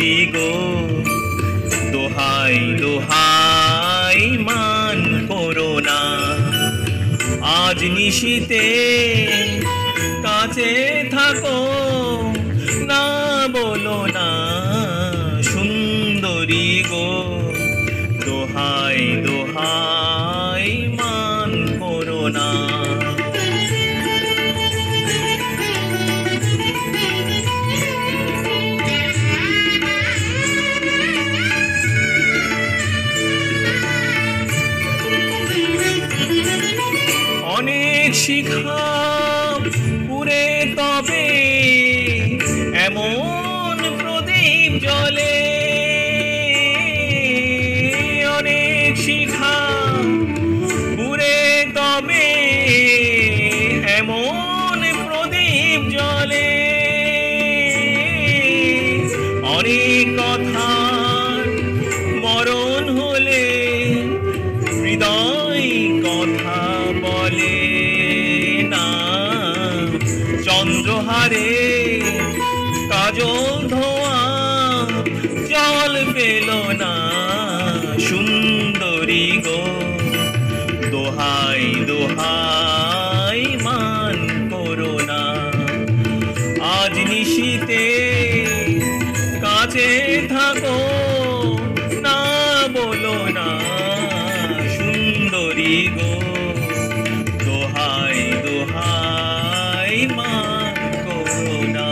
সুন্দরী গো, দোহাই দোহাই মান করো না। আজ নিশীতে কাছে থাকো, না বলো না সুন্দরী গো, দোহাই দোহাই মান করো না। অনেক শিখা পুরে তবে এমন প্রদীপ জ্বলে, অনেক শিখা পুরে তবে এমন প্রদীপ জ্বলে। অনেক কথার মরণ হলে হৃদয় কথা বলে না। চন্দ্রহারে কাজল ধোয়া জল পেল না সুন্দরী গো, দোহাই দোহাই মান করো না। আজ নিশীতে কাছে থাকো, না বলো না সুন্দরী গো, দোহাই দোহাই মান করো না।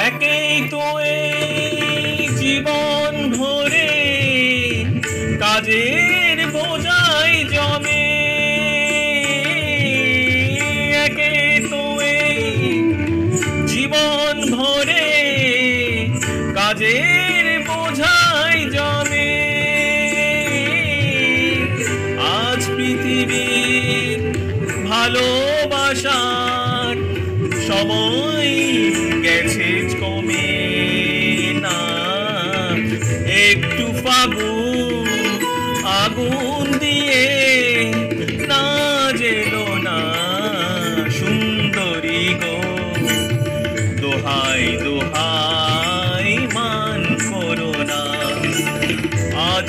একেই তো এই জীবন ভরে কাজের বোঝাই জমে, একেই তো এই জীবন ভরে কাজের বোঝাই জমে। আজ পৃথিবীর ভালোবাসার সময় গেছে কমে না। একটু ফাগুন আগুন দিয়ে না জেলো না সুন্দরী গো, দোহাই দোহাই মান করো না। আজ